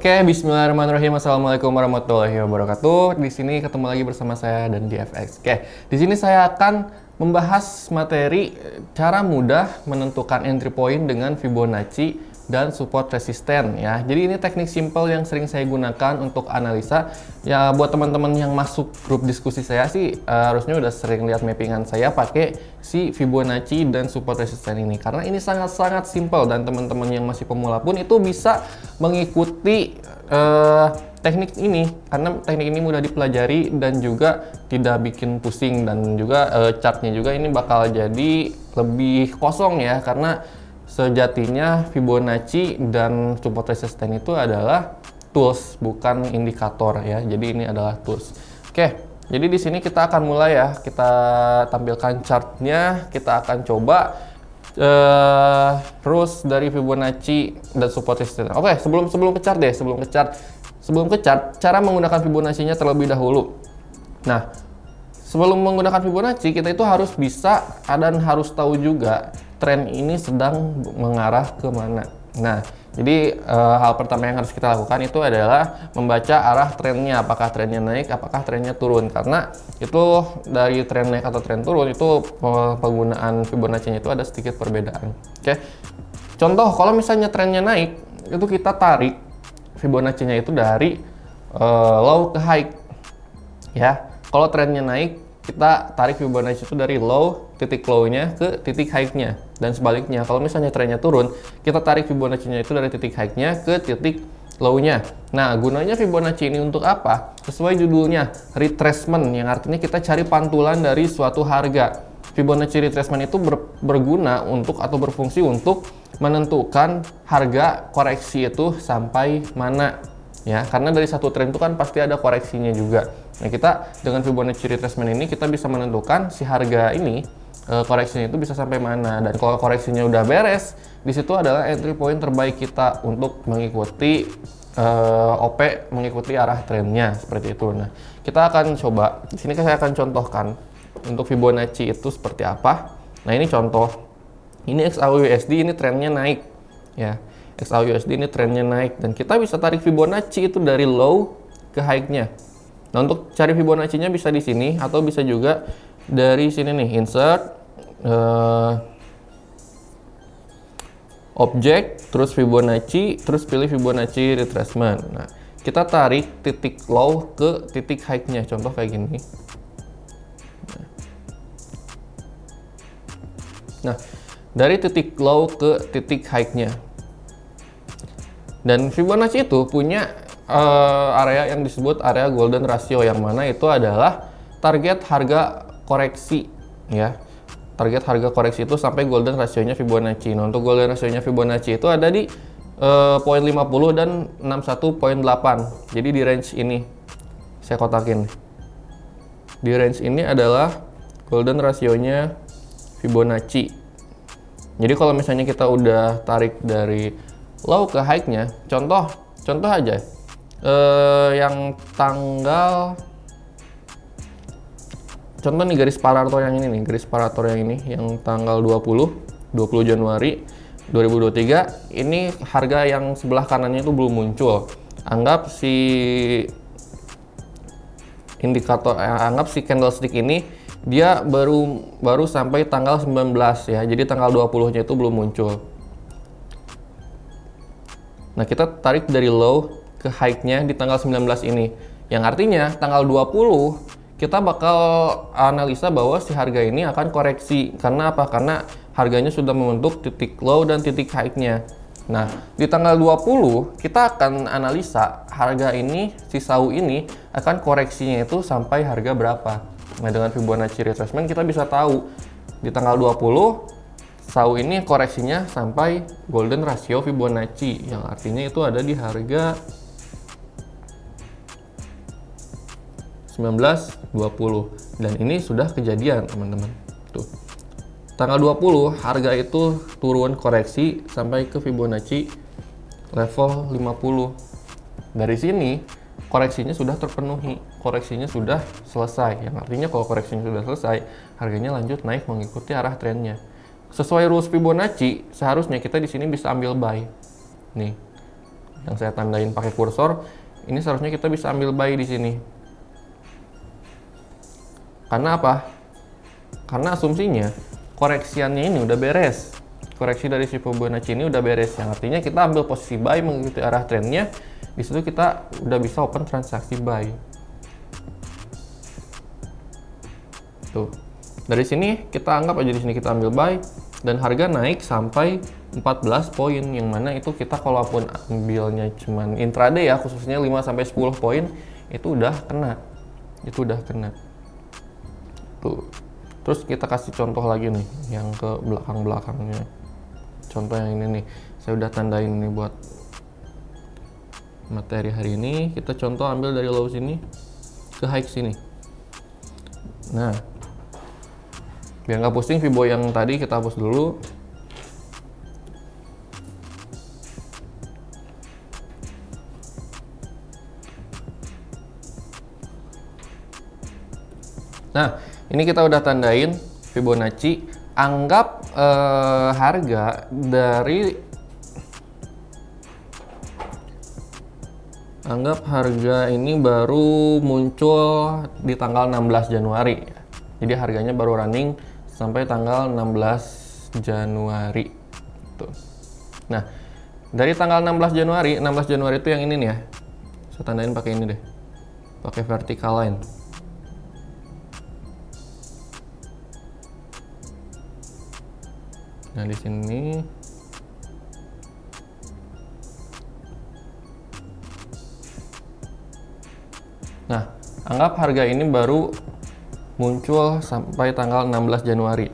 Oke, bismillahirrahmanirrahim. Assalamualaikum warahmatullahi wabarakatuh. Di sini ketemu lagi bersama saya dan DFX. Oke, di sini saya akan membahas materi cara mudah menentukan entry point dengan Fibonacci dan support resisten ya. Jadi ini teknik simple yang sering saya gunakan untuk analisa. Ya buat teman-teman yang masuk grup diskusi saya sih harusnya udah sering lihat mappingan saya pakai si Fibonacci dan support resisten ini. Karena ini sangat-sangat simple dan teman-teman yang masih pemula pun itu bisa mengikuti teknik ini karena teknik ini mudah dipelajari dan juga tidak bikin pusing, dan juga chartnya juga ini bakal jadi lebih kosong ya, karena sejatinya Fibonacci dan support resisten itu adalah tools, bukan indikator ya. Jadi ini adalah tools. Oke, jadi di sini kita akan mulai ya. Kita tampilkan chartnya. Kita akan coba terus dari Fibonacci dan support resisten. Oke, sebelum ke chart deh. Sebelum ke chart, cara menggunakan Fibonacci-nya terlebih dahulu. Nah, sebelum menggunakan Fibonacci, kita itu harus bisa dan harus tahu juga tren ini sedang mengarah ke mana. Nah, jadi hal pertama yang harus kita lakukan itu adalah membaca arah trennya, apakah trennya naik, apakah trennya turun. Karena itu dari tren naik atau tren turun itu penggunaan Fibonacci-nya itu ada sedikit perbedaan. Oke. Contoh, kalau misalnya trennya naik, itu kita tarik Fibonacci-nya itu dari low ke high. Ya. Kalau trennya naik, kita tarik Fibonacci itu dari low, titik low-nya ke titik high-nya. Dan sebaliknya, kalau misalnya trennya turun, kita tarik Fibonacci-nya itu dari titik high-nya ke titik low-nya. Nah, gunanya Fibonacci ini untuk apa? Sesuai judulnya, retracement, yang artinya kita cari pantulan dari suatu harga. Fibonacci retracement itu berguna untuk atau berfungsi untuk menentukan harga koreksi itu sampai mana. Ya, karena dari satu tren itu kan pasti ada koreksinya juga. Nah, kita dengan Fibonacci retracement ini kita bisa menentukan si harga ini koreksinya itu bisa sampai mana, dan kalau koreksinya udah beres, di situ adalah entry point terbaik kita untuk mengikuti OP, mengikuti arah trennya seperti itu. Nah, kita akan coba di sini saya akan contohkan untuk Fibonacci itu seperti apa. Nah, ini contoh. Ini XAUUSD, ini trennya naik ya. XAUUSD ini trennya naik dan kita bisa tarik Fibonacci itu dari low ke high-nya. Nah, untuk cari Fibonacci-nya bisa di sini atau bisa juga dari sini nih, insert objek, terus Fibonacci, terus pilih Fibonacci retracement. Nah, kita tarik titik low ke titik high-nya, contoh kayak gini. Nah, dari titik low ke titik high-nya. Dan Fibonacci itu punya area yang disebut area golden ratio, yang mana itu adalah target harga koreksi ya. Target harga koreksi itu sampai golden rasionya Fibonacci. Nah, untuk golden rasionya Fibonacci itu ada di poin 50 dan 61.8. Jadi di range ini saya kotakin. Di range ini adalah golden rasionya Fibonacci. Jadi kalau misalnya kita udah tarik dari low ke high-nya, contoh aja yang tanggal, contoh nih garis parator yang ini nih, garis parator yang ini yang tanggal 20 Januari 2023, ini harga yang sebelah kanannya itu belum muncul. Anggap si indikator, anggap si candlestick ini dia baru sampai tanggal 19 ya. Jadi tanggal 20-nya itu belum muncul. Nah, kita tarik dari low ke high-nya di tanggal 19 ini. Yang artinya tanggal 20 kita bakal analisa bahwa si harga ini akan koreksi. Karena apa? Karena harganya sudah membentuk titik low dan titik high-nya. Nah, di tanggal 20 kita akan analisa harga ini, si SAU ini akan koreksinya itu sampai harga berapa. Nah, dengan Fibonacci retracement kita bisa tahu di tanggal 20 SAU ini koreksinya sampai golden ratio Fibonacci, yang artinya itu ada di harga 19.20, dan ini sudah kejadian teman-teman. Tuh, tanggal 20 harga itu turun koreksi sampai ke Fibonacci level 50. Dari sini koreksinya sudah terpenuhi, koreksinya sudah selesai, yang artinya kalau koreksinya sudah selesai, harganya lanjut naik mengikuti arah trennya. Sesuai rules Fibonacci, seharusnya kita di sini bisa ambil buy. Nih. yang saya tandain pakai kursor, ini seharusnya kita bisa ambil buy di sini. Karena apa? Karena asumsinya koreksiannya ini udah beres. Koreksi dari si Fibonacci ini udah beres, yang artinya kita ambil posisi buy mengikuti arah trennya. Di situ kita udah bisa open transaksi buy. Tuh. Dari sini kita anggap aja di sini kita ambil buy dan harga naik sampai 14 poin, yang mana itu kita kalaupun ambilnya cuman intraday ya, khususnya 5 sampai 10 poin, itu udah kena. Itu udah kena. Tuh. Terus kita kasih contoh lagi nih yang ke belakang-belakangnya. Contoh yang ini nih, saya udah tandain ini buat materi hari ini. Kita contoh ambil dari low sini ke high sini. Nah, biar nggak pusing Fibo yang tadi kita hapus dulu. Nah, ini kita udah tandain Fibonacci. Anggap harga dari ini baru muncul di tanggal 16 Januari. Jadi harganya baru running sampai tanggal 16 Januari. Tuh. Nah, dari tanggal 16 Januari itu yang ini nih ya. Saya tandain pakai ini deh. Pakai vertical line. Nah, di sini anggap harga ini baru muncul sampai tanggal 16 Januari.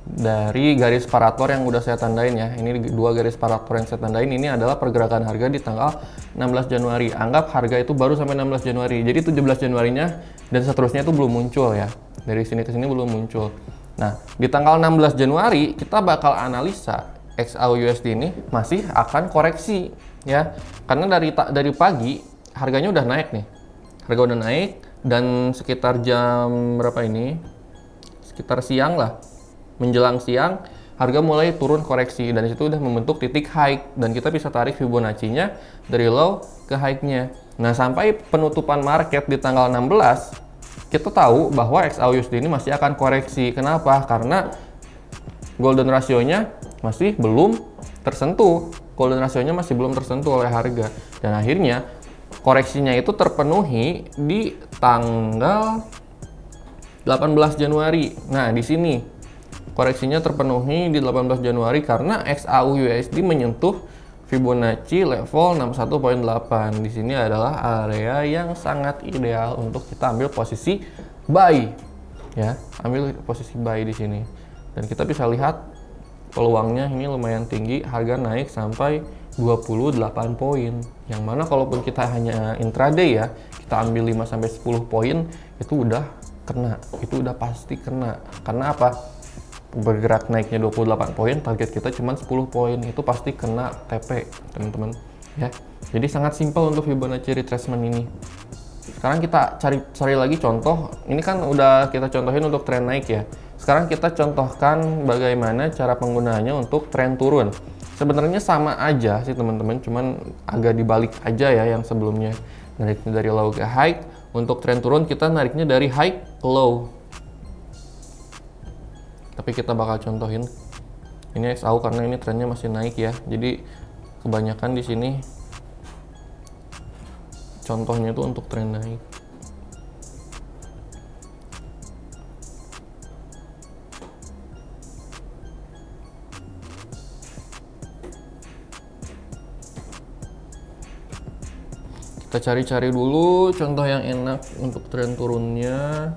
Dari garis parator yang udah saya tandain ya. Ini dua garis parator yang saya tandain, ini adalah pergerakan harga di tanggal 16 Januari. Anggap harga itu baru sampai 16 Januari. Jadi 17 Januarinya dan seterusnya itu belum muncul ya. Dari sini ke sini belum muncul. Nah, di tanggal 16 Januari kita bakal analisa XAUUSD ini masih akan koreksi ya. Karena dari pagi harganya udah naik nih. Harga udah naik dan sekitar jam berapa ini? Sekitar siang lah. Menjelang siang harga mulai turun koreksi dan itu udah membentuk titik high dan kita bisa tarik Fibonacci-nya dari low ke high-nya. Nah, sampai penutupan market di tanggal 16 kita tahu bahwa XAUUSD ini masih akan koreksi. Kenapa? Karena golden ratio-nya masih belum tersentuh. Golden ratio-nya masih belum tersentuh oleh harga. Dan akhirnya koreksinya itu terpenuhi di tanggal 18 Januari. Nah, di sini koreksinya terpenuhi di 18 Januari karena XAUUSD menyentuh Fibonacci level 61.8. Di sini adalah area yang sangat ideal untuk kita ambil posisi buy. Ya, ambil posisi buy di sini. Dan kita bisa lihat peluangnya ini lumayan tinggi, harga naik sampai 28 poin. Yang mana kalaupun kita hanya intraday ya, kita ambil 5 sampai 10 poin, itu udah kena. Itu udah pasti kena. Karena apa? Bergerak naiknya 28 poin, target kita cuma 10 poin, itu pasti kena TP teman-teman ya. Jadi sangat simpel untuk Fibonacci retracement ini. Sekarang kita cari lagi contoh. Ini kan udah kita contohin untuk tren naik ya. Sekarang kita contohkan bagaimana cara penggunaannya untuk tren turun. Sebenarnya sama aja sih teman-teman, cuman agak dibalik aja ya yang sebelumnya. Nariknya dari low ke high. Untuk tren turun kita nariknya dari high ke low. Tapi kita bakal contohin ini XAU karena ini trennya masih naik ya. Jadi kebanyakan di sini contohnya itu untuk tren naik. Kita cari-cari dulu contoh yang enak untuk tren turunnya.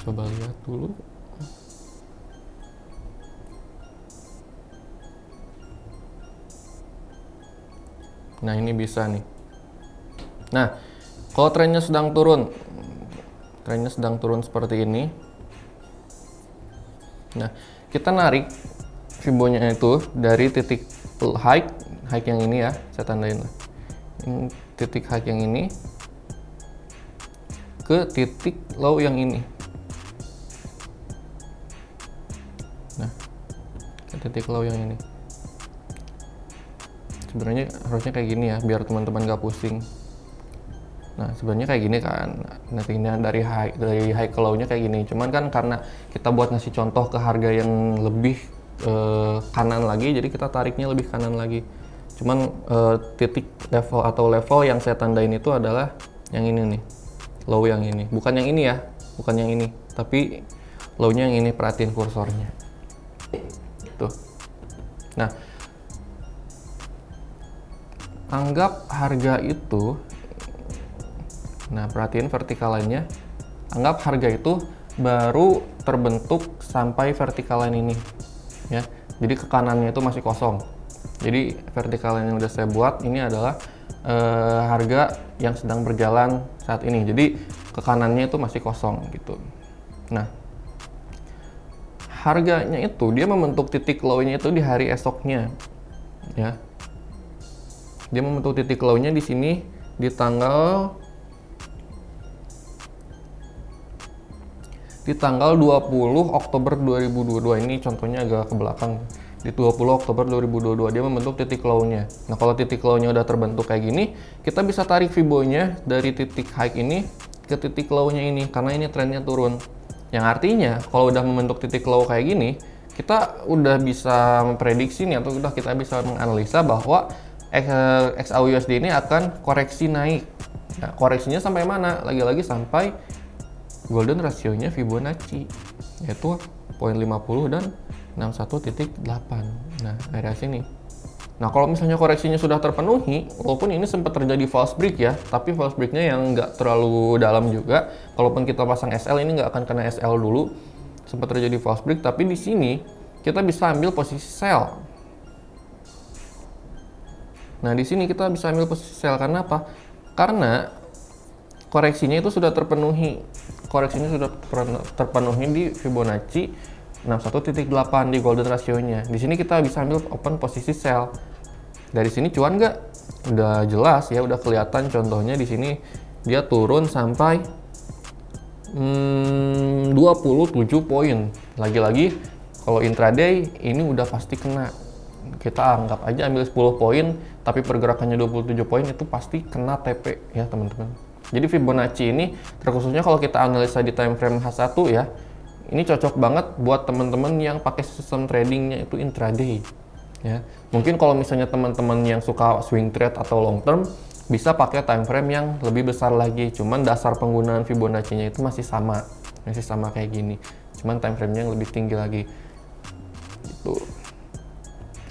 Coba lihat dulu. Nah, ini bisa nih. Nah, kalau trennya sedang turun seperti ini. Nah, kita narik Fibonya itu dari titik high yang ini ya, saya tandain lah. Ini titik high yang ini ke titik low yang ini. Nah, ke titik low yang ini. Sebenarnya harusnya kayak gini ya, biar teman-teman gak pusing. Nah, sebenarnya kayak gini kan. Nantinya dari high ke low-nya kayak gini. Cuman kan karena kita buat ngasih contoh ke harga yang lebih kanan lagi, jadi kita tariknya lebih kanan lagi. Cuman titik level yang saya tandain itu adalah yang ini nih, low yang ini, bukan yang ini ya, bukan yang ini, tapi low-nya yang ini. Perhatiin kursornya tuh. Nah, anggap harga itu, nah perhatiin vertical line-nya, anggap harga itu baru terbentuk sampai vertical line ini ya, jadi ke kanannya itu masih kosong. Jadi vertical line yang udah saya buat ini adalah harga yang sedang berjalan saat ini, jadi ke kanannya itu masih kosong gitu. Nah, harganya itu dia membentuk titik low-nya itu di hari esoknya ya. Dia membentuk titik low-nya di sini di tanggal 20 Oktober 2022. Ini contohnya agak ke belakang. Di 20 Oktober 2022 dia membentuk titik low-nya. Nah, kalau titik low-nya udah terbentuk kayak gini, kita bisa tarik Fibo-nya dari titik high ini ke titik low-nya ini, karena ini trennya turun. Yang artinya kalau udah membentuk titik low kayak gini, kita udah bisa memprediksi nih, atau udah kita bisa menganalisa bahwa XAUUSD ini akan koreksi naik. Nah, koreksinya sampai mana? Lagi-lagi sampai golden ratio-nya Fibonacci, yaitu 0.50 dan 61.8. Nah, area sini. Nah, kalau misalnya koreksinya sudah terpenuhi, walaupun ini sempat terjadi false break ya, tapi false break-nya yang nggak terlalu dalam juga. Kalaupun kita pasang SL, ini nggak akan kena SL dulu. Sempat terjadi false break, tapi di sini kita bisa ambil posisi sell. Nah, di sini kita bisa ambil posisi sell karena apa? Karena koreksinya itu sudah terpenuhi. Koreksinya sudah terpenuhi di Fibonacci 61.8 di golden ratio-nya. Di sini kita bisa ambil open posisi sell. Dari sini cuan nggak? Udah jelas ya, udah kelihatan contohnya di sini dia turun sampai 27 poin. Lagi-lagi kalau intraday ini udah pasti kena. Kita anggap aja ambil 10 poin, tapi pergerakannya 27 poin, itu pasti kena TP ya teman-teman. Jadi Fibonacci ini terkhususnya kalau kita analisa di time frame H1 ya, ini cocok banget buat teman-teman yang pakai sistem tradingnya itu intraday ya. Mungkin kalau misalnya teman-teman yang suka swing trade atau long term, bisa pakai time frame yang lebih besar lagi. Cuman dasar penggunaan Fibonacci-nya itu masih sama kayak gini. Cuman time frame-nya yang lebih tinggi lagi. Gitu.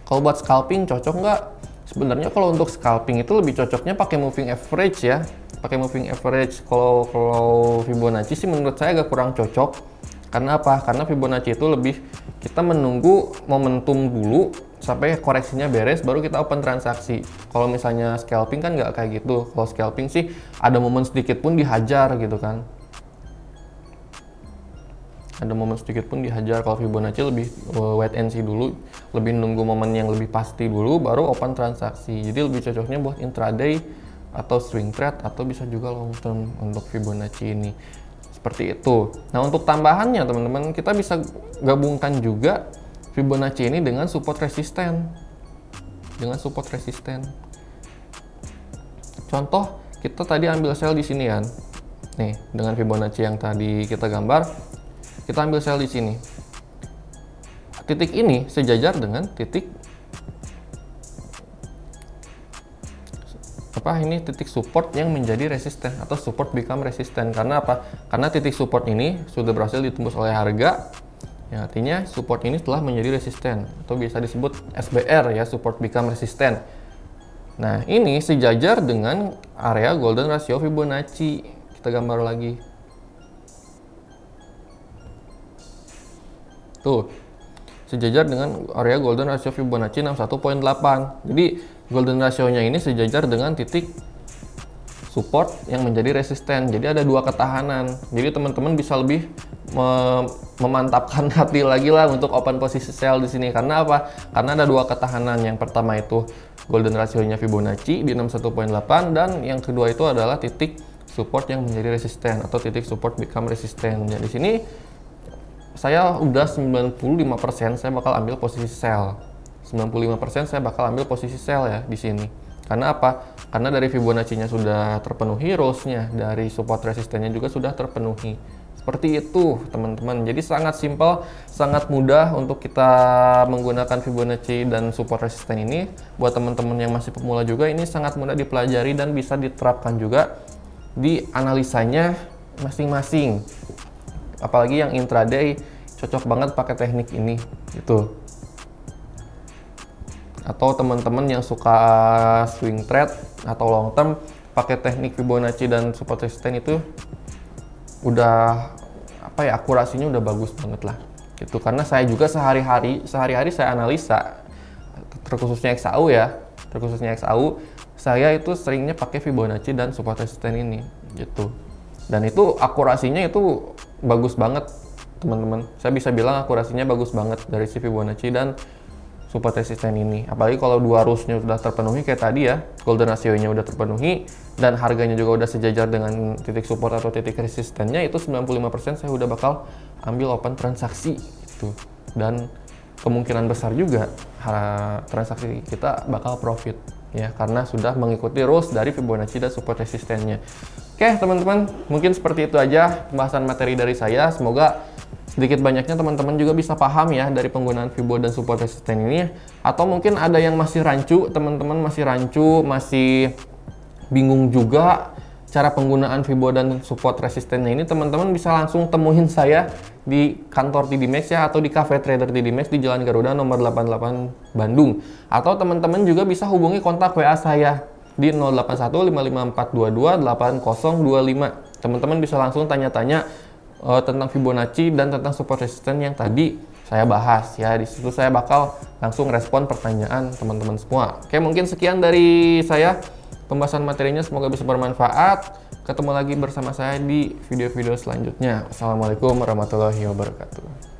Kalau buat scalping cocok nggak? Sebenarnya kalau untuk scalping itu lebih cocoknya pakai moving average ya. Pakai moving average. Kalau Fibonacci sih menurut saya agak kurang cocok. Karena apa? Karena Fibonacci itu lebih kita menunggu momentum dulu sampai koreksinya beres baru kita open transaksi. Kalau misalnya scalping kan nggak kayak gitu. Kalau scalping sih ada momen sedikit pun dihajar gitu kan. Ada momen sedikit pun dihajar. Kalau Fibonacci lebih wait and see dulu, lebih nunggu momen yang lebih pasti dulu baru open transaksi. Jadi lebih cocoknya buat intraday atau swing trade, atau bisa juga long term untuk Fibonacci ini. Seperti itu. Nah, untuk tambahannya teman-teman, kita bisa gabungkan juga Fibonacci ini dengan support resisten. Contoh, kita tadi ambil sell di sini kan. Nih, dengan Fibonacci yang tadi kita gambar, kita ambil sell di sini. Titik ini sejajar dengan titik ini titik support yang menjadi resisten atau support become resisten. Karena apa? Karena titik support ini sudah berhasil ditembus oleh harga, yang artinya support ini telah menjadi resisten atau bisa disebut SBR ya, support become resisten. Nah, ini sejajar dengan area golden ratio Fibonacci. Kita gambar lagi. Tuh, sejajar dengan area golden ratio Fibonacci 61.8. Jadi golden ratio-nya ini sejajar dengan titik support yang menjadi resisten. Jadi ada dua ketahanan. Jadi teman-teman bisa lebih memantapkan hati lagi lah untuk open posisi sell di sini. Karena apa? Karena ada dua ketahanan. Yang pertama itu golden ratio-nya Fibonacci di 61.8 dan yang kedua itu adalah titik support yang menjadi resisten atau titik support become resisten. Dan di sini saya udah 95% saya bakal ambil posisi sell. 95% saya bakal ambil posisi sell ya di sini. Karena apa? Karena dari Fibonacci-nya sudah terpenuhi, rules-nya dari support resistennya juga sudah terpenuhi. Seperti itu, teman-teman. Jadi sangat simpel, sangat mudah untuk kita menggunakan Fibonacci dan support resisten ini. Buat teman-teman yang masih pemula juga, ini sangat mudah dipelajari dan bisa diterapkan juga di analisanya masing-masing. Apalagi yang intraday, cocok banget pakai teknik ini, gitu. Atau teman-teman yang suka swing trade atau long term pakai teknik Fibonacci dan support resisten itu udah apa ya, akurasinya udah bagus banget lah gitu. Karena saya juga sehari-hari saya analisa, terkhususnya XAU saya itu seringnya pakai Fibonacci dan support resisten ini gitu. Dan itu akurasinya itu bagus banget teman-teman. Saya bisa bilang akurasinya bagus banget dari si Fibonacci dan support resisten ini. Apalagi kalau dua rules-nya sudah terpenuhi kayak tadi ya, golden ratio-nya udah terpenuhi dan harganya juga udah sejajar dengan titik support atau titik resistennya, itu 95% saya udah bakal ambil open transaksi itu. Dan kemungkinan besar juga transaksi kita bakal profit ya, karena sudah mengikuti rules dari Fibonacci dan support resistennya. Oke teman-teman, mungkin seperti itu aja pembahasan materi dari saya. Semoga sedikit banyaknya teman-teman juga bisa paham ya dari penggunaan Fibo dan support resisten ini. Atau mungkin ada yang masih rancu, teman-teman masih bingung juga cara penggunaan Fibo dan support resistennya ini, teman-teman bisa langsung temuin saya di kantor TD Max ya, atau di Cafe Trader TD Max di Jalan Garuda nomor 88 Bandung. Atau teman-teman juga bisa hubungi kontak WA saya di 081554228025. Teman-teman bisa langsung tanya-tanya tentang Fibonacci dan tentang support resisten yang tadi saya bahas ya. Di situ saya bakal langsung respon pertanyaan teman-teman semua. Oke, mungkin sekian dari saya pembahasan materinya, semoga bisa bermanfaat. Ketemu lagi bersama saya di video-video selanjutnya. Assalamualaikum warahmatullahi wabarakatuh.